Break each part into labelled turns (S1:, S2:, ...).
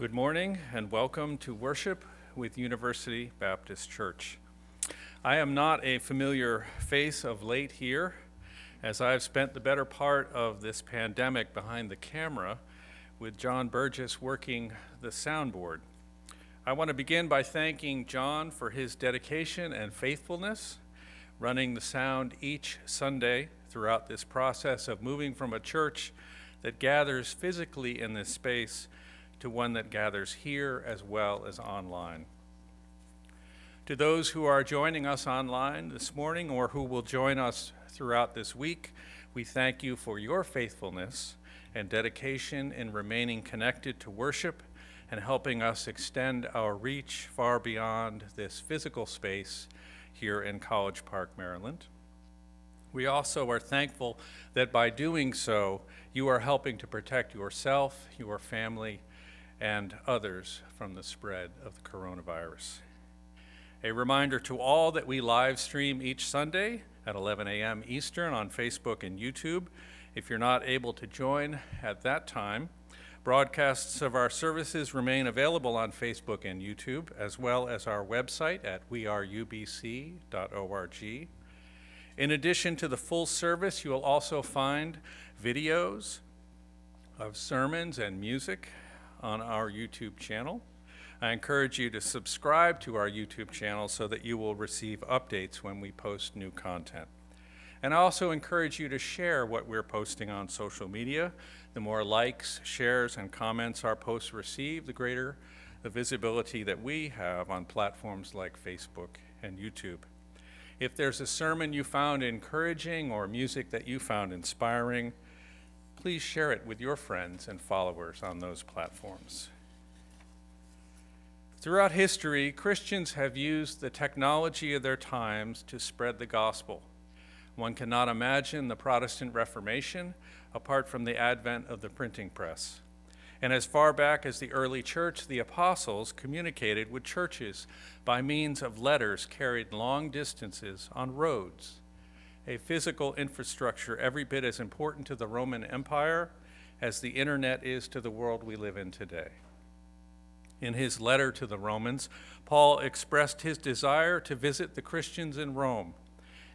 S1: Good morning and welcome to worship with University Baptist Church. I am not a familiar face of late here, as I've spent the better part of this pandemic behind the camera with John Burgess working the soundboard. I want to begin by thanking John for his dedication and faithfulness, running the sound each Sunday throughout this process of moving from a church that gathers physically in this space to one that gathers here as well as online. To those who are joining us online this morning or who will join us throughout this week, we thank you for your faithfulness and dedication in remaining connected to worship and helping us extend our reach far beyond this physical space here in College Park, Maryland. We also are thankful that by doing so, you are helping to protect yourself, your family, and others from the spread of the coronavirus. A reminder to all that we live stream each Sunday at 11 a.m. Eastern on Facebook and YouTube. If you're not able to join at that time, broadcasts of our services remain available on Facebook and YouTube, as well as our website at weareubc.org. In addition to the full service, you will also find videos of sermons and music on our YouTube channel. I encourage you to subscribe to our YouTube channel so that you will receive updates when we post new content. And I also encourage you to share what we're posting on social media. The more likes, shares, and comments our posts receive, the greater the visibility that we have on platforms like Facebook and YouTube. If there's a sermon you found encouraging or music that you found inspiring, please share it with your friends and followers on those platforms. Throughout history, Christians have used the technology of their times to spread the gospel. One cannot imagine the Protestant Reformation apart from the advent of the printing press. And as far back as the early church, the apostles communicated with churches by means of letters carried long distances on roads, a physical infrastructure every bit as important to the Roman Empire as the internet is to the world we live in today. In his letter to the Romans, Paul expressed his desire to visit the Christians in Rome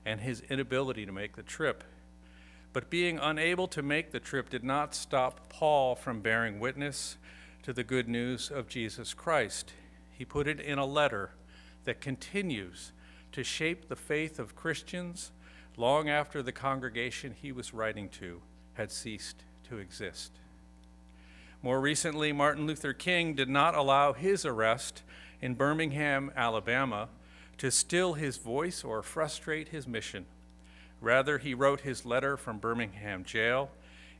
S1: and his inability to make the trip. But being unable to make the trip did not stop Paul from bearing witness to the good news of Jesus Christ. He put it in a letter that continues to shape the faith of Christians long after the congregation he was writing to had ceased to exist. More recently, Martin Luther King did not allow his arrest in Birmingham, Alabama, to still his voice or frustrate his mission. Rather, he wrote his letter from Birmingham jail,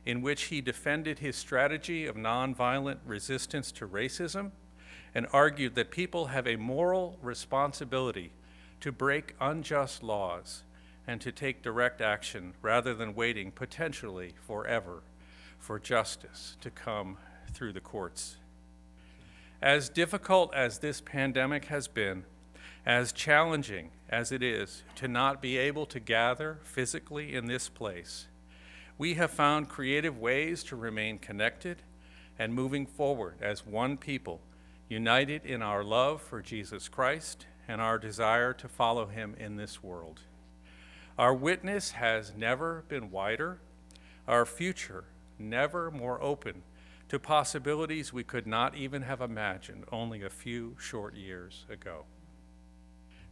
S1: in which he defended his strategy of nonviolent resistance to racism and argued that people have a moral responsibility to break unjust laws and to take direct action rather than waiting potentially forever for justice to come through the courts. As difficult as this pandemic has been, as challenging as it is to not be able to gather physically in this place, we have found creative ways to remain connected and moving forward as one people, united in our love for Jesus Christ and our desire to follow him in this world. Our witness has never been wider, our future never more open to possibilities we could not even have imagined only a few short years ago.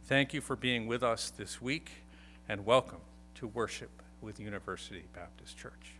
S1: Thank you for being with us this week, and welcome to worship with University Baptist Church.